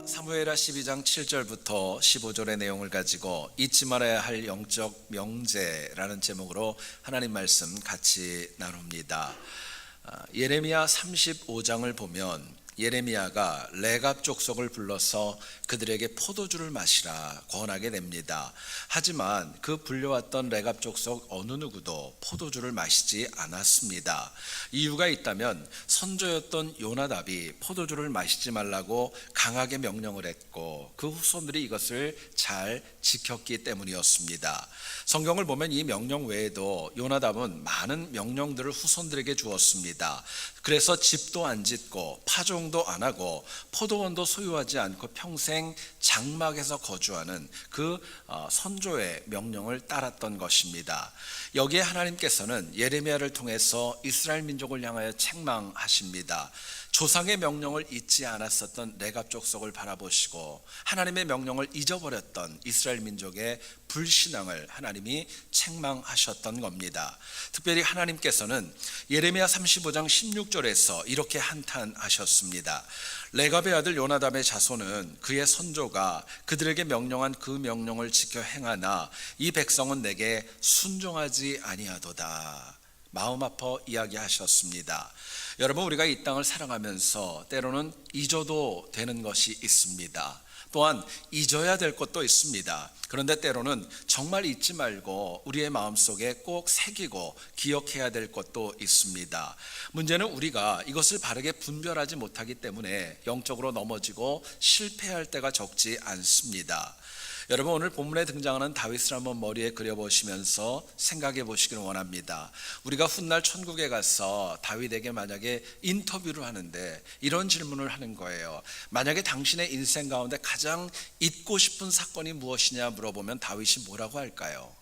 사무엘하 12장 7절부터 15절의 내용을 가지고 잊지 말아야 할 영적 명제라는 제목으로 하나님 말씀 같이 나눕니다. 예레미야 35장을 보면 예레미야가 레갑 족속을 불러서 그들에게 포도주를 마시라 권하게 됩니다. 하지만 그 불려왔던 레갑 족속 어느 누구도 포도주를 마시지 않았습니다. 이유가 있다면 선조였던 요나답이 포도주를 마시지 말라고 강하게 명령을 했고 그 후손들이 이것을 잘 지켰기 때문이었습니다. 성경을 보면 이 명령 외에도 요나답은 많은 명령들을 후손들에게 주었습니다. 그래서 집도 안 짓고 파종도 안 하고 포도원도 소유하지 않고 평생 장막에서 거주하는 그 선조의 명령을 따랐던 것입니다. 여기에 하나님께서는 예레미야를 통해서 이스라엘 민족을 향하여 책망하십니다. 조상의 명령을 잊지 않았었던 레갑 족속을 바라보시고 하나님의 명령을 잊어버렸던 이스라엘 민족의 불신앙을 하나님이 책망하셨던 겁니다. 특별히 하나님께서는 예레미야 35장 16절에서 이렇게 한탄하셨습니다. 레갑의 아들 요나답의 자손은 그의 선조가 그들에게 명령한 그 명령을 지켜 행하나 이 백성은 내게 순종하지 아니하도다. 마음 아파 이야기하셨습니다. 여러분, 우리가 이 땅을 살아가면서 때로는 잊어도 되는 것이 있습니다. 또한 잊어야 될 것도 있습니다. 그런데 때로는 정말 잊지 말고 우리의 마음속에 꼭 새기고 기억해야 될 것도 있습니다. 문제는 우리가 이것을 바르게 분별하지 못하기 때문에 영적으로 넘어지고 실패할 때가 적지 않습니다. 여러분, 오늘 본문에 등장하는 다윗을 한번 머리에 그려보시면서 생각해 보시기를 원합니다. 우리가 훗날 천국에 가서 다윗에게 만약에 인터뷰를 하는데 이런 질문을 하는 거예요. 만약에 당신의 인생 가운데 가장 잊고 싶은 사건이 무엇이냐 물어보면 다윗이 뭐라고 할까요?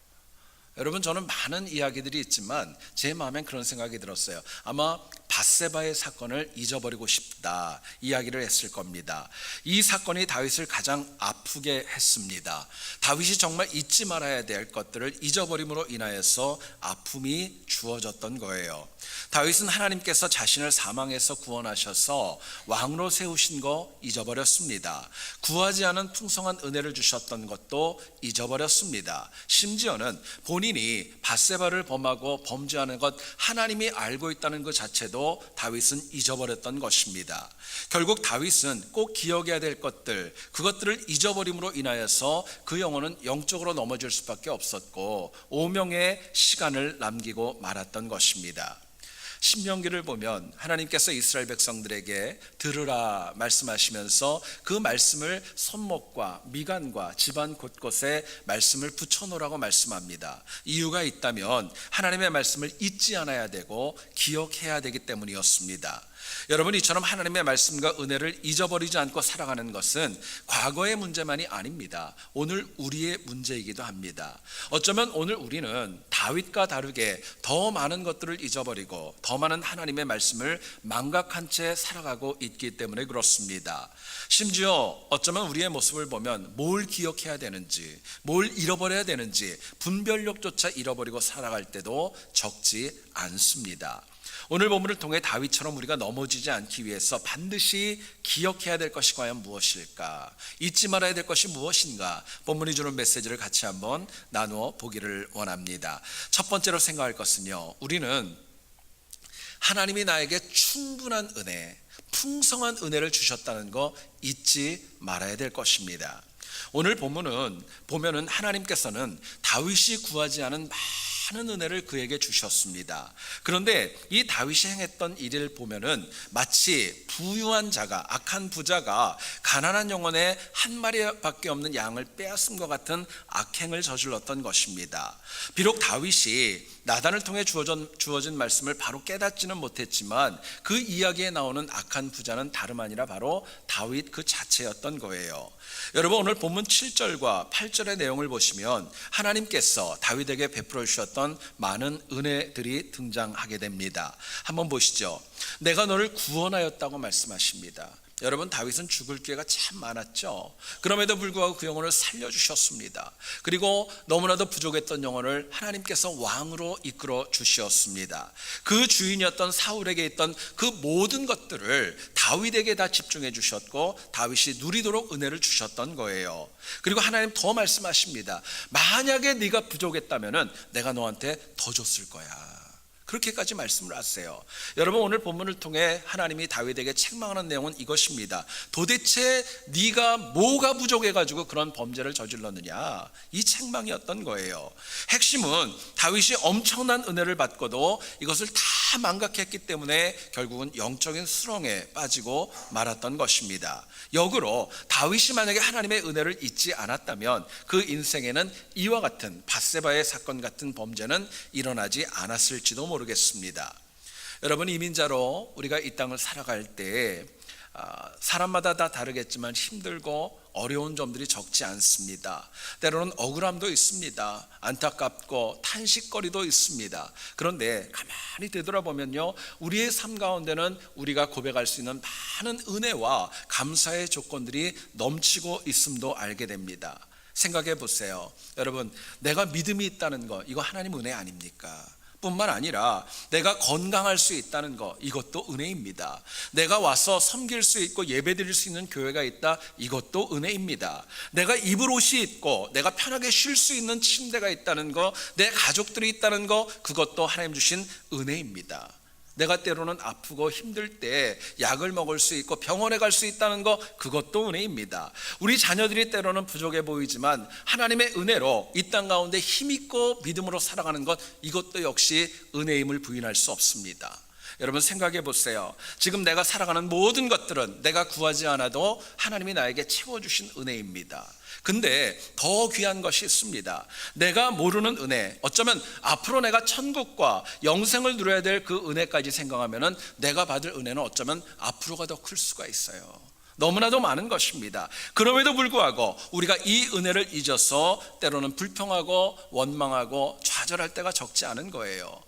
여러분, 저는 많은 이야기들이 있지만 제 마음엔 그런 생각이 들었어요. 아마 밧세바의 사건을 잊어버리고 싶다 이야기를 했을 겁니다. 이 사건이 다윗을 가장 아프게 했습니다. 다윗이 정말 잊지 말아야 될 것들을 잊어버림으로 인하여서 아픔이 주어졌던 거예요. 다윗은 하나님께서 자신을 사망에서 구원하셔서 왕으로 세우신 거 잊어버렸습니다. 구하지 않은 풍성한 은혜를 주셨던 것도 잊어버렸습니다. 심지어는 본인이 밧세바를 범하고 범죄하는 것 하나님이 알고 있다는 것 자체도 다윗은 잊어버렸던 것입니다. 결국 다윗은 꼭 기억해야 될 것들, 그것들을 잊어버림으로 인하여서 그 영혼은 영적으로 넘어질 수밖에 없었고 오명의 시간을 남기고 말았던 것입니다. 신명기를 보면 하나님께서 이스라엘 백성들에게 들으라 말씀하시면서 그 말씀을 손목과 미간과 집안 곳곳에 말씀을 붙여놓으라고 말씀합니다. 이유가 있다면 하나님의 말씀을 잊지 않아야 되고 기억해야 되기 때문이었습니다. 여러분, 이처럼 하나님의 말씀과 은혜를 잊어버리지 않고 살아가는 것은 과거의 문제만이 아닙니다. 오늘 우리의 문제이기도 합니다. 어쩌면 오늘 우리는 다윗과 다르게 더 많은 것들을 잊어버리고 더 많은 하나님의 말씀을 망각한 채 살아가고 있기 때문에 그렇습니다. 심지어 어쩌면 우리의 모습을 보면 뭘 기억해야 되는지, 뭘 잃어버려야 되는지 분별력조차 잃어버리고 살아갈 때도 적지 않습니다. 오늘 본문을 통해 다윗처럼 우리가 넘어지지 않기 위해서 반드시 기억해야 될 것이 과연 무엇일까? 잊지 말아야 될 것이 무엇인가? 본문이 주는 메시지를 같이 한번 나누어 보기를 원합니다. 첫 번째로 생각할 것은요, 우리는 하나님이 나에게 충분한 은혜, 풍성한 은혜를 주셨다는 거 잊지 말아야 될 것입니다. 오늘 본문은 보면은 하나님께서는 다윗이 구하지 않은 많은 은혜를 그에게 주셨습니다. 그런데 이 다윗이 행했던 일을 보면은 마치 부유한 자가, 악한 부자가 가난한 영혼의 한 마리밖에 없는 양을 빼앗음과 같은 악행을 저질렀던 것입니다. 비록 다윗이 나단을 통해 주어진 말씀을 바로 깨닫지는 못했지만 그 이야기에 나오는 악한 부자는 다름 아니라 바로 다윗 그 자체였던 거예요. 여러분, 오늘 본문 7절과 8절의 내용을 보시면 하나님께서 다윗에게 베풀어 주셨던 많은 은혜들이 등장하게 됩니다. 한번 보시죠. 내가 너를 구원하였다고 말씀하십니다. 여러분, 다윗은 죽을 기회가 참 많았죠. 그럼에도 불구하고 그 영혼을 살려주셨습니다. 그리고 너무나도 부족했던 영혼을 하나님께서 왕으로 이끌어 주셨습니다. 그 주인이었던 사울에게 있던 그 모든 것들을 다윗에게 다 집중해 주셨고 다윗이 누리도록 은혜를 주셨던 거예요. 그리고 하나님 더 말씀하십니다. 만약에 네가 부족했다면 내가 너한테 더 줬을 거야. 그렇게까지 말씀을 하세요. 여러분, 오늘 본문을 통해 하나님이 다윗에게 책망하는 내용은 이것입니다. 도대체 네가 뭐가 부족해가지고 그런 범죄를 저질렀느냐, 이 책망이었던 거예요. 핵심은 다윗이 엄청난 은혜를 받고도 이것을 다 망각했기 때문에 결국은 영적인 수렁에 빠지고 말았던 것입니다. 역으로 다윗이 만약에 하나님의 은혜를 잊지 않았다면 그 인생에는 이와 같은 밧세바의 사건 같은 범죄는 일어나지 않았을지도 모르겠습니다. 여러분, 이민자로 우리가 이 땅을 살아갈 때 사람마다 다 다르겠지만 힘들고 어려운 점들이 적지 않습니다. 때로는 억울함도 있습니다. 안타깝고 탄식거리도 있습니다. 그런데 가만히 되돌아보면요, 우리의 삶 가운데는 우리가 고백할 수 있는 많은 은혜와 감사의 조건들이 넘치고 있음도 알게 됩니다. 생각해 보세요. 여러분, 내가 믿음이 있다는 거, 이거 하나님 은혜 아닙니까? 뿐만 아니라 내가 건강할 수 있다는 것, 이것도 은혜입니다. 내가 와서 섬길 수 있고 예배드릴 수 있는 교회가 있다, 이것도 은혜입니다. 내가 입을 옷이 있고 내가 편하게 쉴 수 있는 침대가 있다는 것, 내 가족들이 있다는 것, 그것도 하나님 주신 은혜입니다. 내가 때로는 아프고 힘들 때 약을 먹을 수 있고 병원에 갈 수 있다는 것, 그것도 은혜입니다. 우리 자녀들이 때로는 부족해 보이지만 하나님의 은혜로 이 땅 가운데 힘있고 믿음으로 살아가는 것, 이것도 역시 은혜임을 부인할 수 없습니다. 여러분, 생각해 보세요. 지금 내가 살아가는 모든 것들은 내가 구하지 않아도 하나님이 나에게 채워주신 은혜입니다. 근데 더 귀한 것이 있습니다. 내가 모르는 은혜, 어쩌면 앞으로 내가 천국과 영생을 누려야 될 그 은혜까지 생각하면 내가 받을 은혜는 어쩌면 앞으로가 더 클 수가 있어요. 너무나도 많은 것입니다. 그럼에도 불구하고 우리가 이 은혜를 잊어서 때로는 불평하고 원망하고 좌절할 때가 적지 않은 거예요.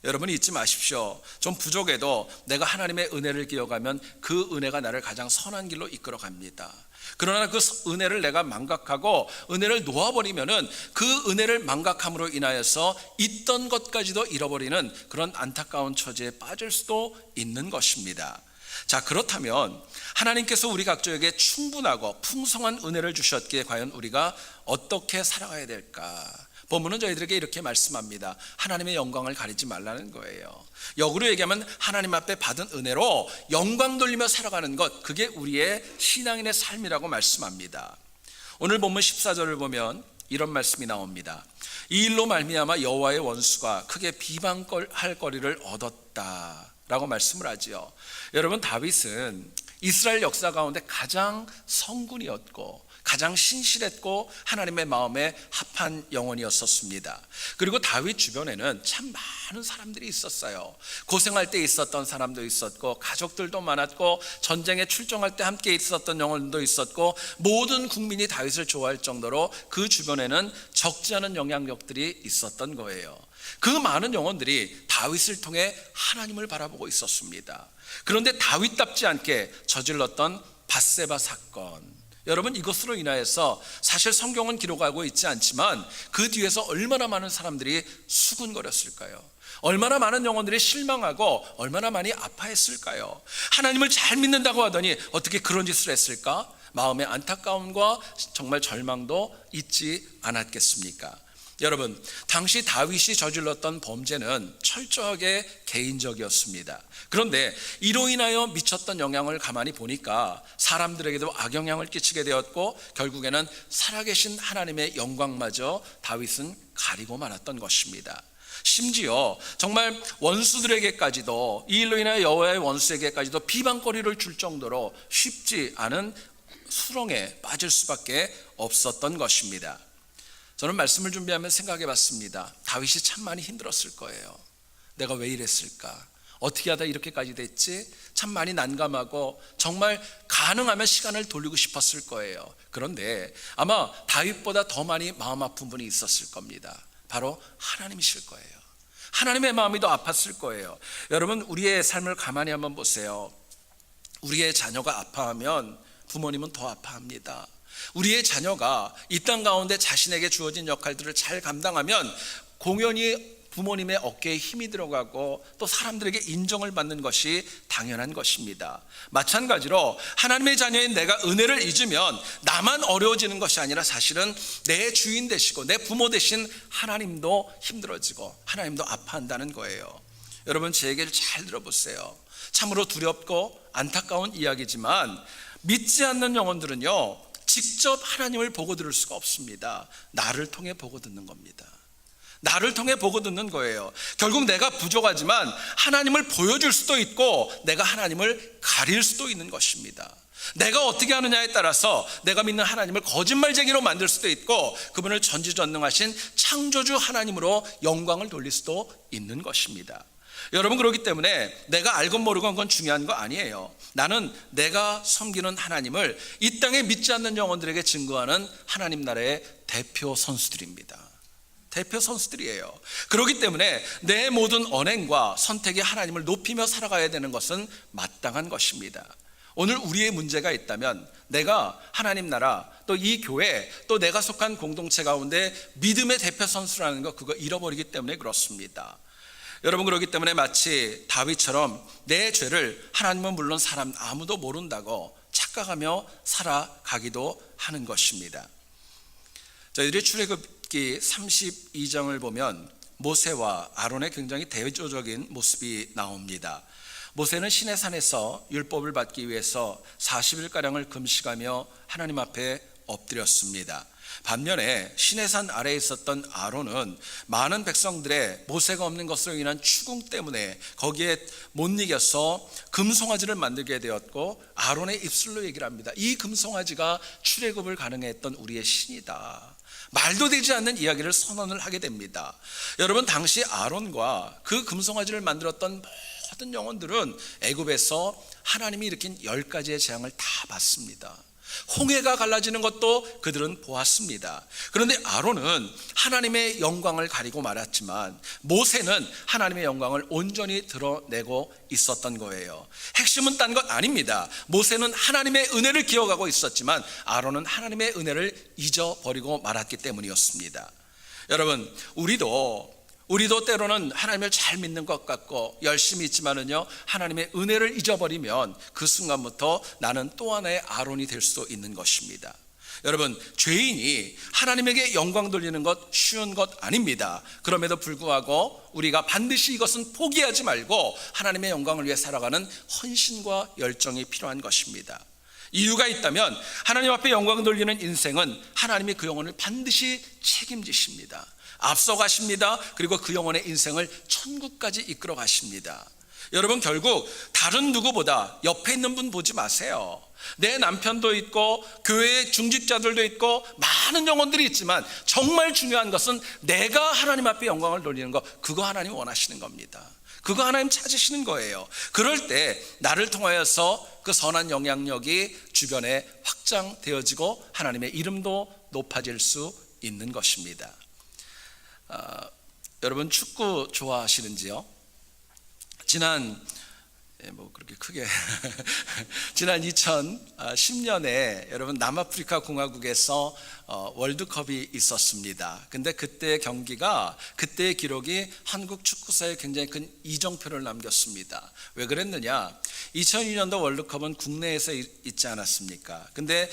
여러분, 잊지 마십시오. 좀 부족해도 내가 하나님의 은혜를 기억하면 그 은혜가 나를 가장 선한 길로 이끌어 갑니다. 그러나 그 은혜를 내가 망각하고 은혜를 놓아버리면은 그 은혜를 망각함으로 인하여서 있던 것까지도 잃어버리는 그런 안타까운 처지에 빠질 수도 있는 것입니다. 자, 그렇다면 하나님께서 우리 각자에게 충분하고 풍성한 은혜를 주셨기에 과연 우리가 어떻게 살아가야 될까? 본문은 저희들에게 이렇게 말씀합니다. 하나님의 영광을 가리지 말라는 거예요. 역으로 얘기하면 하나님 앞에 받은 은혜로 영광 돌리며 살아가는 것, 그게 우리의 신앙인의 삶이라고 말씀합니다. 오늘 본문 14절을 보면 이런 말씀이 나옵니다. 이 일로 말미암아 여호와의 원수가 크게 비방할 거리를 얻었다 라고 말씀을 하지요. 여러분, 다윗은 이스라엘 역사 가운데 가장 성군이었고 가장 신실했고 하나님의 마음에 합한 영혼이었었습니다. 그리고 다윗 주변에는 참 많은 사람들이 있었어요. 고생할 때 있었던 사람도 있었고 가족들도 많았고 전쟁에 출정할 때 함께 있었던 영혼도 있었고 모든 국민이 다윗을 좋아할 정도로 그 주변에는 적지 않은 영향력들이 있었던 거예요. 그 많은 영혼들이 다윗을 통해 하나님을 바라보고 있었습니다. 그런데 다윗답지 않게 저질렀던 밧세바 사건, 여러분, 이것으로 인하여서 사실 성경은 기록하고 있지 않지만 그 뒤에서 얼마나 많은 사람들이 수군거렸을까요? 얼마나 많은 영혼들이 실망하고 얼마나 많이 아파했을까요? 하나님을 잘 믿는다고 하더니 어떻게 그런 짓을 했을까? 마음의 안타까움과 정말 절망도 잊지 않았겠습니까? 여러분, 당시 다윗이 저질렀던 범죄는 철저하게 개인적이었습니다. 그런데 이로 인하여 미쳤던 영향을 가만히 보니까 사람들에게도 악영향을 끼치게 되었고 결국에는 살아계신 하나님의 영광마저 다윗은 가리고 말았던 것입니다. 심지어 정말 원수들에게까지도, 이 일로 인하여 여호와의 원수에게까지도 비방거리를 줄 정도로 쉽지 않은 수렁에 빠질 수밖에 없었던 것입니다. 저는 말씀을 준비하면서 생각해 봤습니다. 다윗이 참 많이 힘들었을 거예요. 내가 왜 이랬을까? 어떻게 하다 이렇게까지 됐지? 참 많이 난감하고 정말 가능하면 시간을 돌리고 싶었을 거예요. 그런데 아마 다윗보다 더 많이 마음 아픈 분이 있었을 겁니다. 바로 하나님이실 거예요. 하나님의 마음이 더 아팠을 거예요. 여러분, 우리의 삶을 가만히 한번 보세요. 우리의 자녀가 아파하면 부모님은 더 아파합니다. 우리의 자녀가 이 땅 가운데 자신에게 주어진 역할들을 잘 감당하면 공연히 부모님의 어깨에 힘이 들어가고 또 사람들에게 인정을 받는 것이 당연한 것입니다. 마찬가지로 하나님의 자녀인 내가 은혜를 잊으면 나만 어려워지는 것이 아니라 사실은 내 주인 되시고 내 부모 되신 하나님도 힘들어지고 하나님도 아파한다는 거예요. 여러분, 제 얘기를 잘 들어보세요. 참으로 두렵고 안타까운 이야기지만 믿지 않는 영혼들은요, 직접 하나님을 보고 들을 수가 없습니다. 나를 통해 보고 듣는 겁니다. 나를 통해 보고 듣는 거예요. 결국 내가 부족하지만 하나님을 보여줄 수도 있고 내가 하나님을 가릴 수도 있는 것입니다. 내가 어떻게 하느냐에 따라서 내가 믿는 하나님을 거짓말쟁이로 만들 수도 있고 그분을 전지전능하신 창조주 하나님으로 영광을 돌릴 수도 있는 것입니다. 여러분, 그렇기 때문에 내가 알고 모르고 한 건 중요한 거 아니에요. 나는 내가 섬기는 하나님을 이 땅에 믿지 않는 영혼들에게 증거하는 하나님 나라의 대표 선수들입니다. 대표 선수들이에요. 그렇기 때문에 내 모든 언행과 선택이 하나님을 높이며 살아가야 되는 것은 마땅한 것입니다. 오늘 우리의 문제가 있다면 내가 하나님 나라 또 이 교회 또 내가 속한 공동체 가운데 믿음의 대표 선수라는 거 그거 잃어버리기 때문에 그렇습니다. 여러분, 그렇기 때문에 마치 다윗처럼 내 죄를 하나님은 물론 사람 아무도 모른다고 착각하며 살아가기도 하는 것입니다. 저희들이 출애굽기 32장을 보면 모세와 아론의 굉장히 대조적인 모습이 나옵니다. 모세는 시내산에서 율법을 받기 위해서 40일가량을 금식하며 하나님 앞에 엎드렸습니다. 반면에 시내산 아래에 있었던 아론은 많은 백성들의 모세가 없는 것으로 인한 추궁 때문에 거기에 못 이겨서 금송아지를 만들게 되었고 아론의 입술로 얘기를 합니다. 이 금송아지가 출애굽을 가능해 했던 우리의 신이다. 말도 되지 않는 이야기를 선언을 하게 됩니다. 여러분, 당시 아론과 그 금송아지를 만들었던 모든 영혼들은 애굽에서 하나님이 일으킨 10가지의 재앙을 다 봤습니다. 홍해가 갈라지는 것도 그들은 보았습니다. 그런데 아론은 하나님의 영광을 가리고 말았지만 모세는 하나님의 영광을 온전히 드러내고 있었던 거예요. 핵심은 딴 것 아닙니다. 모세는 하나님의 은혜를 기억하고 있었지만 아론은 하나님의 은혜를 잊어버리고 말았기 때문이었습니다. 여러분, 우리도 때로는 하나님을 잘 믿는 것 같고 열심히 있지만은요, 하나님의 은혜를 잊어버리면 그 순간부터 나는 또 하나의 아론이 될 수도 있는 것입니다. 여러분, 죄인이 하나님에게 영광 돌리는 것 쉬운 것 아닙니다. 그럼에도 불구하고 우리가 반드시 이것은 포기하지 말고 하나님의 영광을 위해 살아가는 헌신과 열정이 필요한 것입니다. 이유가 있다면 하나님 앞에 영광 돌리는 인생은 하나님이 그 영혼을 반드시 책임지십니다. 앞서 가십니다. 그리고 그 영혼의 인생을 천국까지 이끌어 가십니다. 여러분, 결국 다른 누구보다 옆에 있는 분 보지 마세요. 내 남편도 있고 교회의 중직자들도 있고 많은 영혼들이 있지만 정말 중요한 것은 내가 하나님 앞에 영광을 돌리는 것, 그거 하나님 원하시는 겁니다. 그거 하나님 찾으시는 거예요. 그럴 때 나를 통하여서 그 선한 영향력이 주변에 확장되어지고 하나님의 이름도 높아질 수 있는 것입니다. 여러분, 축구 좋아하시는지요? 지난 지난 2010년에 여러분 남아프리카 공화국에서 월드컵이 있었습니다. 근데 그때 경기가, 그때의 기록이 한국 축구사에 굉장히 큰 이정표를 남겼습니다. 왜 그랬느냐? 2002년도 월드컵은 국내에서 있지 않았습니까? 근데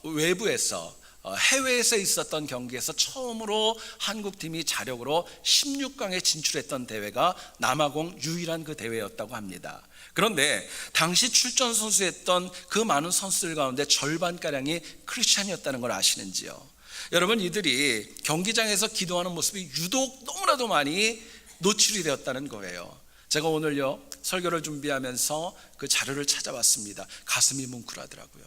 외부에서 해외에서 있었던 경기에서 처음으로 한국팀이 자력으로 16강에 진출했던 대회가 남아공 유일한 그 대회였다고 합니다. 그런데 당시 출전 선수였던 그 많은 선수들 가운데 절반가량이 크리스찬이었다는 걸 아시는지요? 여러분, 이들이 경기장에서 기도하는 모습이 유독 너무나도 많이 노출이 되었다는 거예요. 제가 오늘요 설교를 준비하면서 그 자료를 찾아봤습니다. 가슴이 뭉클하더라고요.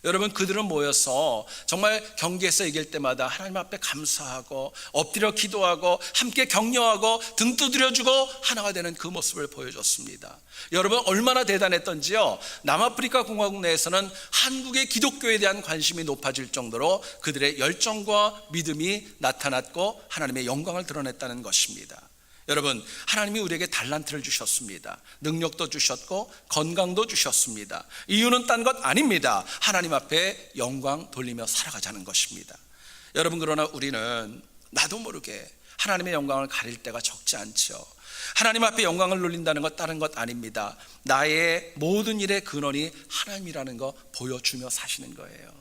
여러분, 그들은 모여서 정말 경기에서 이길 때마다 하나님 앞에 감사하고 엎드려 기도하고 함께 격려하고 등 두드려주고 하나가 되는 그 모습을 보여줬습니다. 여러분, 얼마나 대단했던지요. 남아프리카 공화국 내에서는 한국의 기독교에 대한 관심이 높아질 정도로 그들의 열정과 믿음이 나타났고 하나님의 영광을 드러냈다는 것입니다. 여러분, 하나님이 우리에게 달란트를 주셨습니다. 능력도 주셨고 건강도 주셨습니다. 이유는 딴 것 아닙니다. 하나님 앞에 영광 돌리며 살아가자는 것입니다. 여러분, 그러나 우리는 나도 모르게 하나님의 영광을 가릴 때가 적지 않죠. 하나님 앞에 영광을 돌린다는 것 다른 것 아닙니다. 나의 모든 일의 근원이 하나님이라는 거 보여주며 사시는 거예요.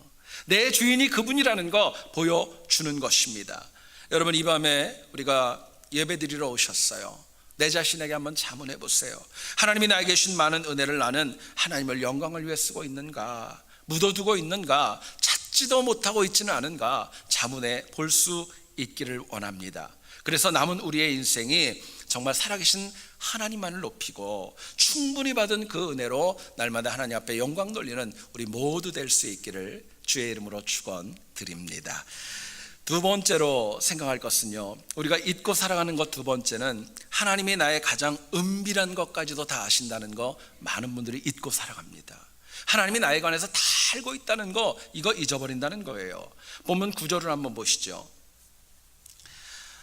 내 주인이 그분이라는 거 보여주는 것입니다. 여러분, 이 밤에 우리가 예배드리러 오셨어요. 내 자신에게 한번 자문해 보세요. 하나님이 나에게 주신 많은 은혜를 나는 하나님을 영광을 위해 쓰고 있는가, 묻어두고 있는가, 찾지도 못하고 있지는 않은가 자문해 볼 수 있기를 원합니다. 그래서 남은 우리의 인생이 정말 살아계신 하나님만을 높이고 충분히 받은 그 은혜로 날마다 하나님 앞에 영광 돌리는 우리 모두 될 수 있기를 주의 이름으로 축원드립니다. 두 번째로 생각할 것은요, 우리가 잊고 살아가는 것 두 번째는 하나님이 나의 가장 은밀한 것까지도 다 아신다는 거 많은 분들이 잊고 살아갑니다. 하나님이 나에 관해서 다 알고 있다는 거, 이거 잊어버린다는 거예요. 본문 9절을 한번 보시죠.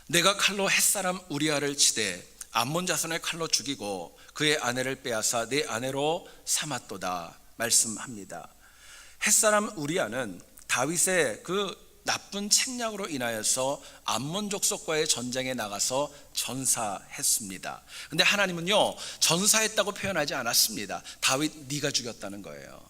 내가 칼로 햇사람 우리아를 치되 암몬 자손의 칼로 죽이고 그의 아내를 빼앗아 내 아내로 삼았도다 말씀합니다. 햇사람 우리아는 다윗의 그 나쁜 책략으로 인하여서 암몬 족속과의 전쟁에 나가서 전사했습니다. 근데 하나님은요, 전사했다고 표현하지 않았습니다. 다윗 네가 죽였다는 거예요.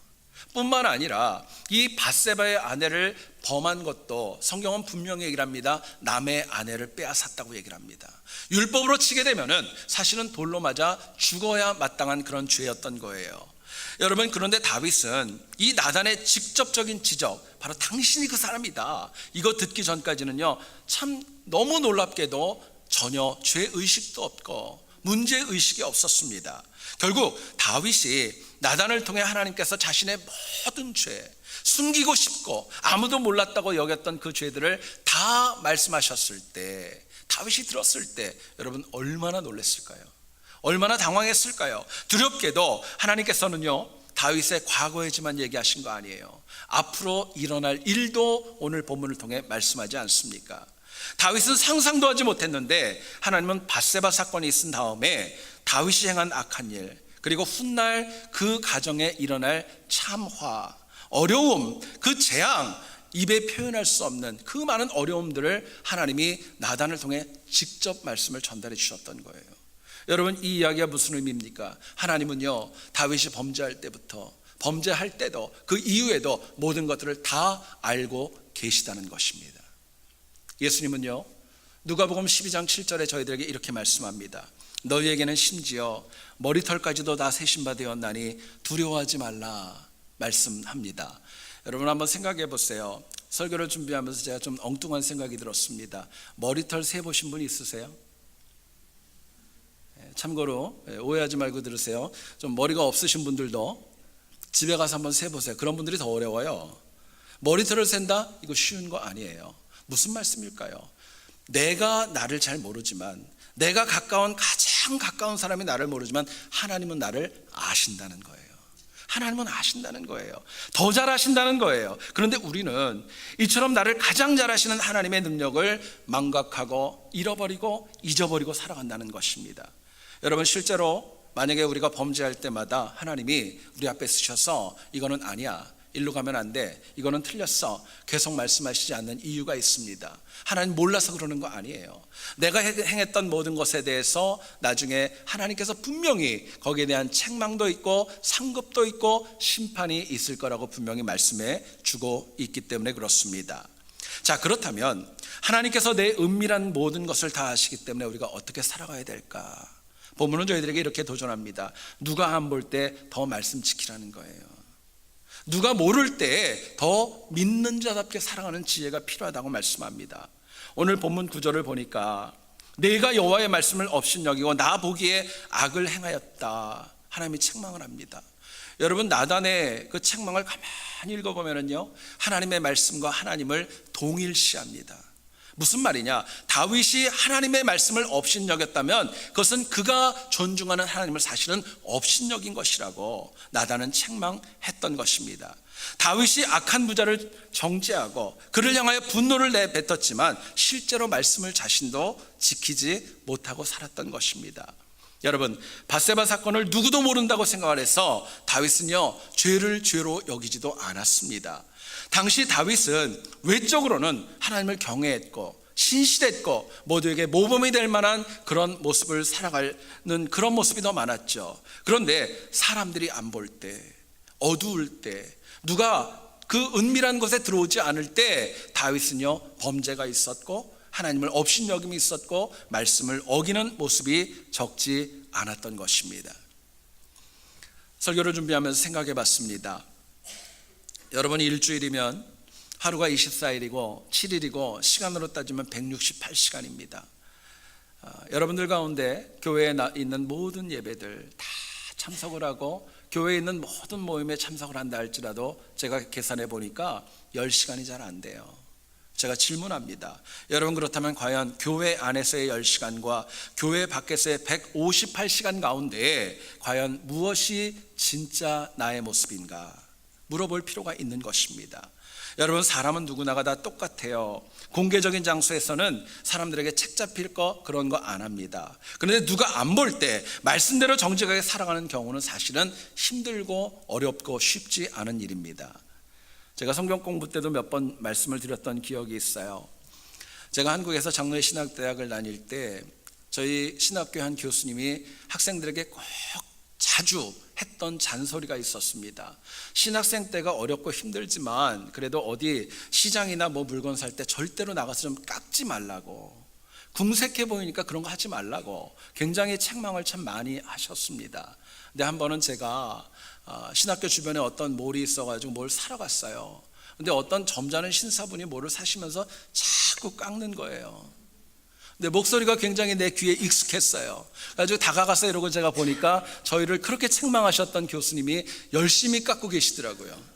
뿐만 아니라 이 밧세바의 아내를 범한 것도 성경은 분명히 얘기를 합니다. 남의 아내를 빼앗았다고 얘기를 합니다. 율법으로 치게 되면은 사실은 돌로 맞아 죽어야 마땅한 그런 죄였던 거예요. 여러분, 그런데 다윗은 이 나단의 직접적인 지적, 바로 당신이 그 사람이다, 이거 듣기 전까지는요 참 너무 놀랍게도 전혀 죄의식도 없고 문제의식이 없었습니다. 결국 다윗이 나단을 통해 하나님께서 자신의 모든 죄, 숨기고 싶고 아무도 몰랐다고 여겼던 그 죄들을 다 말씀하셨을 때, 다윗이 들었을 때 여러분 얼마나 놀랐을까요? 얼마나 당황했을까요? 두렵게도 하나님께서는요 다윗의 과거에지만 얘기하신 거 아니에요. 앞으로 일어날 일도 오늘 본문을 통해 말씀하지 않습니까? 다윗은 상상도 하지 못했는데 하나님은 밧세바 사건이 있은 다음에 다윗이 행한 악한 일, 그리고 훗날 그 가정에 일어날 참화, 어려움, 그 재앙, 입에 표현할 수 없는 그 많은 어려움들을 하나님이 나단을 통해 직접 말씀을 전달해 주셨던 거예요. 여러분, 이 이야기가 무슨 의미입니까? 하나님은요 다윗이 범죄할 때부터 범죄할 때도 그 이후에도 모든 것들을 다 알고 계시다는 것입니다. 예수님은요 누가복음 12장 7절에 저희들에게 이렇게 말씀합니다. 너희에게는 심지어 머리털까지도 다 세신 바 되었나니 두려워하지 말라 말씀합니다. 여러분 한번 생각해 보세요. 설교를 준비하면서 제가 좀 엉뚱한 생각이 들었습니다. 머리털 세보신 분 있으세요? 참고로 오해하지 말고 들으세요. 좀 머리가 없으신 분들도 집에 가서 한번 세보세요. 그런 분들이 더 어려워요. 머리털을 센다? 이거 쉬운 거 아니에요. 무슨 말씀일까요? 내가 나를 잘 모르지만, 내가 가장 가까운 사람이 나를 모르지만 하나님은 나를 아신다는 거예요. 하나님은 아신다는 거예요. 더 잘 아신다는 거예요. 그런데 우리는 이처럼 나를 가장 잘 아시는 하나님의 능력을 망각하고 잃어버리고 잊어버리고 살아간다는 것입니다. 여러분, 실제로 만약에 우리가 범죄할 때마다 하나님이 우리 앞에 쓰셔서 이거는 아니야, 일로 가면 안 돼, 이거는 틀렸어, 계속 말씀하시지 않는 이유가 있습니다. 하나님 몰라서 그러는 거 아니에요. 내가 행했던 모든 것에 대해서 나중에 하나님께서 분명히 거기에 대한 책망도 있고 상급도 있고 심판이 있을 거라고 분명히 말씀해 주고 있기 때문에 그렇습니다. 자, 그렇다면 하나님께서 내 은밀한 모든 것을 다 아시기 때문에 우리가 어떻게 살아가야 될까? 본문은 저희들에게 이렇게 도전합니다. 누가 안 볼 때 더 말씀 지키라는 거예요. 누가 모를 때 더 믿는 자답게 살아가는 지혜가 필요하다고 말씀합니다. 오늘 본문 9절을 보니까 내가 여호와의 말씀을 업신여기고 나 보기에 악을 행하였다, 하나님이 책망을 합니다. 여러분, 나단의 그 책망을 가만히 읽어보면요 하나님의 말씀과 하나님을 동일시합니다. 무슨 말이냐? 다윗이 하나님의 말씀을 업신여겼다면 그것은 그가 존중하는 하나님을 사실은 업신여긴 것이라고 나단은 책망했던 것입니다. 다윗이 악한 부자를 정죄하고 그를 향하여 분노를 내뱉었지만 실제로 말씀을 자신도 지키지 못하고 살았던 것입니다. 여러분, 밧세바 사건을 누구도 모른다고 생각을 해서 다윗은요 죄를 죄로 여기지도 않았습니다. 당시 다윗은 외적으로는 하나님을 경외했고 신실했고 모두에게 모범이 될 만한 그런 모습을 살아가는 그런 모습이 더 많았죠. 그런데 사람들이 안 볼 때, 어두울 때, 누가 그 은밀한 곳에 들어오지 않을 때 다윗은요 범죄가 있었고 하나님을 업신여김이 있었고 말씀을 어기는 모습이 적지 않았던 것입니다. 설교를 준비하면서 생각해 봤습니다. 여러분이 일주일이면 하루가 24일이고 7일이고 시간으로 따지면 168시간입니다. 여러분들 가운데 교회에 있는 모든 예배들 다 참석을 하고 교회에 있는 모든 모임에 참석을 한다 할지라도 제가 계산해 보니까 10시간이 잘 안 돼요. 제가 질문합니다. 여러분, 그렇다면 과연 교회 안에서의 10시간과 교회 밖에서의 158시간 가운데 과연 무엇이 진짜 나의 모습인가 물어볼 필요가 있는 것입니다. 여러분, 사람은 누구나가 다 똑같아요. 공개적인 장소에서는 사람들에게 책 잡힐 거 그런 거 안 합니다. 그런데 누가 안 볼 때 말씀대로 정직하게 살아가는 경우는 사실은 힘들고 어렵고 쉽지 않은 일입니다. 제가 성경 공부 때도 몇 번 말씀을 드렸던 기억이 있어요. 제가 한국에서 장로의 신학대학을 다닐 때 저희 신학교 한 교수님이 학생들에게 꼭 자주 했던 잔소리가 있었습니다. 신학생 때가 어렵고 힘들지만 그래도 어디 시장이나 뭐 물건 살 때 절대로 나가서 좀 깎지 말라고, 궁색해 보이니까 그런 거 하지 말라고 굉장히 책망을 참 많이 하셨습니다. 근데 한 번은 제가 신학교 주변에 어떤 몰이 있어가지고 뭘 사러 갔어요. 근데 어떤 점잖은 신사분이 뭐를 사시면서 자꾸 깎는 거예요. 근데 목소리가 굉장히 내 귀에 익숙했어요. 그래가지고 다가가서 이러고 제가 보니까 저희를 그렇게 책망하셨던 교수님이 열심히 깎고 계시더라고요.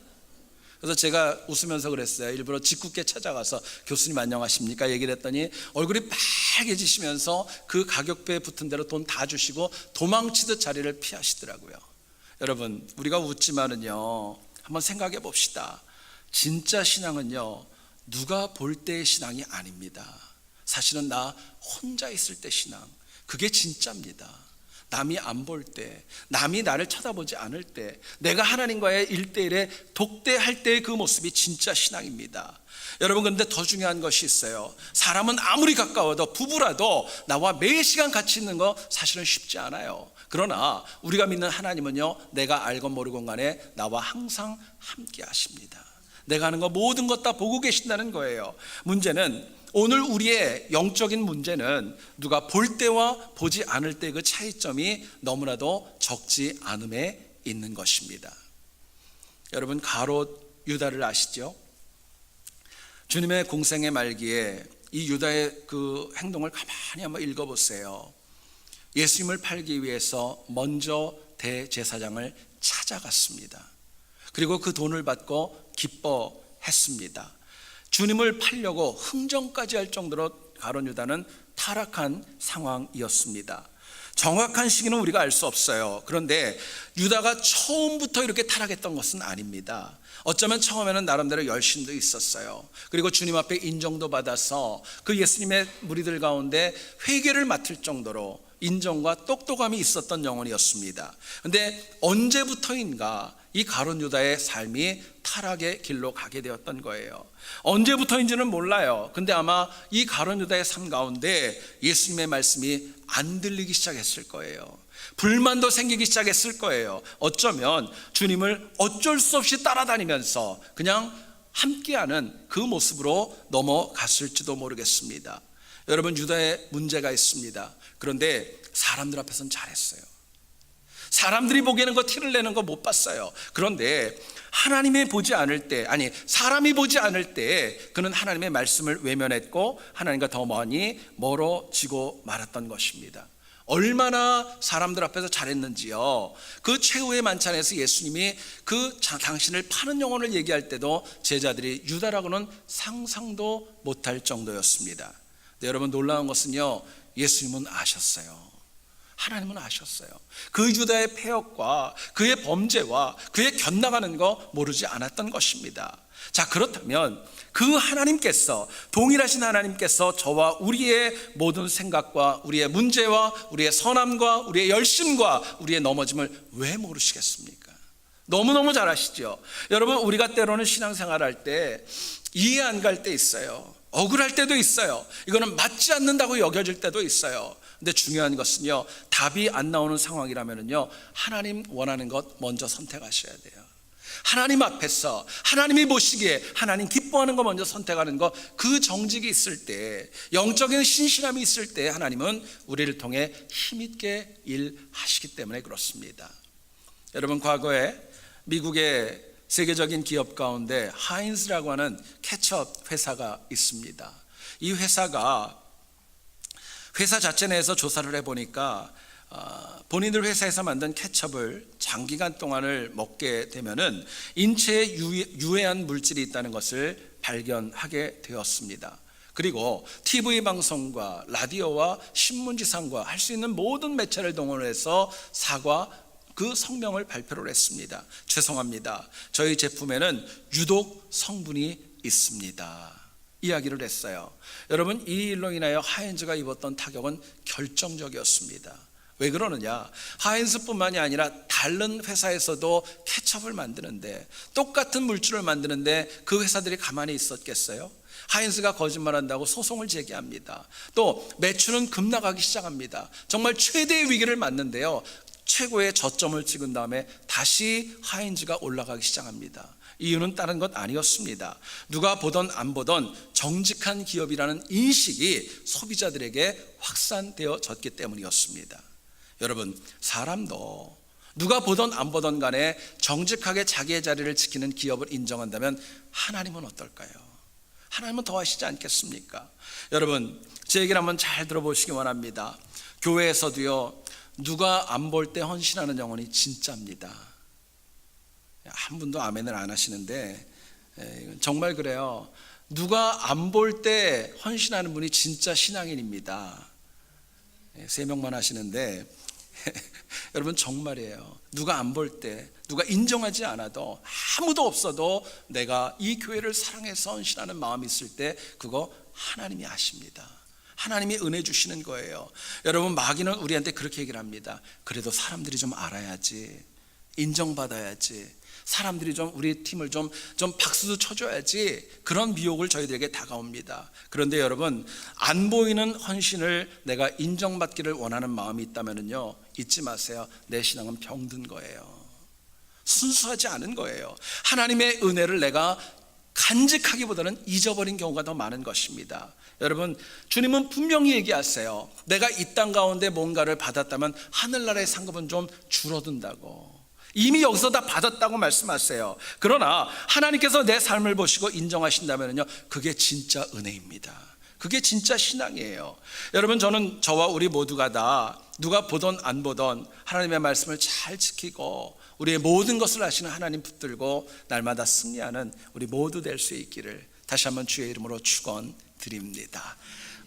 그래서 제가 웃으면서 그랬어요. 일부러 짓궂게 찾아가서 교수님 안녕하십니까 얘기를 했더니 얼굴이 빨개지시면서 그 가격표에 붙은 대로 돈 다 주시고 도망치듯 자리를 피하시더라고요. 여러분, 우리가 웃지만은요 한번 생각해 봅시다. 진짜 신앙은요 누가 볼 때의 신앙이 아닙니다. 사실은 나 혼자 있을 때 신앙, 그게 진짜입니다. 남이 안 볼 때, 남이 나를 쳐다보지 않을 때, 내가 하나님과의 1대1에 독대할 때의 그 모습이 진짜 신앙입니다. 여러분, 그런데 더 중요한 것이 있어요. 사람은 아무리 가까워도 부부라도 나와 매일 시간 같이 있는 거 사실은 쉽지 않아요. 그러나 우리가 믿는 하나님은요 내가 알건 모르건 간에 나와 항상 함께 하십니다. 내가 하는 거 모든 것 다 보고 계신다는 거예요. 문제는 오늘 우리의 영적인 문제는 누가 볼 때와 보지 않을 때 그 차이점이 너무나도 적지 않음에 있는 것입니다. 여러분, 가롯 유다를 아시죠? 주님의 공생의 말기에 이 유다의 그 행동을 가만히 한번 읽어보세요. 예수님을 팔기 위해서 먼저 대제사장을 찾아갔습니다. 그리고 그 돈을 받고 기뻐했습니다. 주님을 팔려고 흥정까지 할 정도로 가룟 유다는 타락한 상황이었습니다. 정확한 시기는 우리가 알 수 없어요. 그런데 유다가 처음부터 이렇게 타락했던 것은 아닙니다. 어쩌면 처음에는 나름대로 열심도 있었어요. 그리고 주님 앞에 인정도 받아서 그 예수님의 무리들 가운데 회개를 맡을 정도로 인정과 똑똑함이 있었던 영혼이었습니다. 그런데 언제부터인가 이 가룟 유다의 삶이 타락의 길로 가게 되었던 거예요. 언제부터인지는 몰라요. 근데 아마 이 가룟 유다의 삶 가운데 예수님의 말씀이 안 들리기 시작했을 거예요. 불만도 생기기 시작했을 거예요. 어쩌면 주님을 어쩔 수 없이 따라다니면서 그냥 함께하는 그 모습으로 넘어갔을지도 모르겠습니다. 여러분, 유다에 문제가 있습니다. 그런데 사람들 앞에서는 잘했어요. 사람들이 보기에는 거 티를 내는 거 못 봤어요. 그런데 하나님이 보지 않을 때, 아니 사람이 보지 않을 때 그는 하나님의 말씀을 외면했고 하나님과 더 많이 멀어지고 말았던 것입니다. 얼마나 사람들 앞에서 잘했는지요. 그 최후의 만찬에서 예수님이 그 당신을 파는 영혼을 얘기할 때도 제자들이 유다라고는 상상도 못할 정도였습니다. 근데 여러분, 놀라운 것은요, 예수님은 아셨어요. 하나님은 아셨어요. 그 유다의 패역과 그의 범죄와 그의 견나가는 거 모르지 않았던 것입니다. 자, 그렇다면 그 하나님께서, 동일하신 하나님께서 저와 우리의 모든 생각과 우리의 문제와 우리의 선함과 우리의 열심과 우리의 넘어짐을 왜 모르시겠습니까? 너무너무 잘 아시죠? 여러분, 우리가 때로는 신앙생활할 때 이해 안 갈 때 있어요. 억울할 때도 있어요. 이거는 맞지 않는다고 여겨질 때도 있어요. 근데 중요한 것은요, 답이 안 나오는 상황이라면요, 하나님 원하는 것 먼저 선택하셔야 돼요. 하나님 앞에서 하나님이 보시기에 하나님 기뻐하는 거 먼저 선택하는 거, 그 정직이 있을 때, 영적인 신실함이 있을 때 하나님은 우리를 통해 힘있게 일하시기 때문에 그렇습니다. 여러분, 과거에 미국의 세계적인 기업 가운데 하인즈라고 하는 케첩 회사가 있습니다. 이 회사가 회사 자체 내에서 조사를 해보니까 본인들 회사에서 만든 케첩을 장기간 동안을 먹게 되면은 인체에 유해한 물질이 있다는 것을 발견하게 되었습니다. 그리고 TV 방송과 라디오와 신문지상과 할 수 있는 모든 매체를 동원해서 그 성명을 발표를 했습니다. 죄송합니다, 저희 제품에는 유독 성분이 있습니다, 이야기를 했어요. 여러분, 이 일로 인하여 하인즈가 입었던 타격은 결정적이었습니다. 왜 그러느냐, 하인즈뿐만이 아니라 다른 회사에서도 케첩을 만드는데, 똑같은 물질을 만드는데 그 회사들이 가만히 있었겠어요? 하인즈가 거짓말한다고 소송을 제기합니다. 또 매출은 급락하기 시작합니다. 정말 최대의 위기를 맞는데요, 최고의 저점을 찍은 다음에 다시 하인즈가 올라가기 시작합니다. 이유는 다른 것 아니었습니다. 누가 보던 안 보던 정직한 기업이라는 인식이 소비자들에게 확산되어졌기 때문이었습니다. 여러분, 사람도 누가 보던 안 보던 간에 정직하게 자기의 자리를 지키는 기업을 인정한다면 하나님은 어떨까요? 하나님은 더 하시지 않겠습니까? 여러분, 제 얘기를 한번 잘 들어보시기 원합니다. 교회에서도요, 누가 안 볼 때 헌신하는 영혼이 진짜입니다. 한 분도 아멘을 안 하시는데 정말 그래요. 누가 안 볼 때 헌신하는 분이 진짜 신앙인입니다. 3명만 하시는데 여러분, 정말이에요. 누가 안 볼 때, 누가 인정하지 않아도, 아무도 없어도 내가 이 교회를 사랑해서 헌신하는 마음이 있을 때 그거 하나님이 아십니다. 하나님이 은혜 주시는 거예요. 여러분, 마귀는 우리한테 그렇게 얘기를 합니다. 그래도 사람들이 좀 알아야지, 인정받아야지, 사람들이 좀 우리 팀을 좀 박수도 쳐줘야지, 그런 미혹을 저희들에게 다가옵니다. 그런데 여러분, 안 보이는 헌신을 내가 인정받기를 원하는 마음이 있다면요, 잊지 마세요. 내 신앙은 병든 거예요. 순수하지 않은 거예요. 하나님의 은혜를 내가 간직하기보다는 잊어버린 경우가 더 많은 것입니다. 여러분, 주님은 분명히 얘기하세요. 내가 이 땅 가운데 뭔가를 받았다면 하늘나라의 상급은 좀 줄어든다고. 이미 여기서 다 받았다고 말씀하세요. 그러나 하나님께서 내 삶을 보시고 인정하신다면요, 그게 진짜 은혜입니다. 그게 진짜 신앙이에요. 여러분, 저는 저와 우리 모두가 다 누가 보던 안 보던 하나님의 말씀을 잘 지키고 우리의 모든 것을 아시는 하나님 붙들고 날마다 승리하는 우리 모두 될 수 있기를 다시 한번 주의 이름으로 축원드립니다.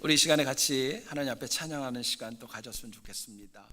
우리 이 시간에 같이 하나님 앞에 찬양하는 시간 또 가졌으면 좋겠습니다.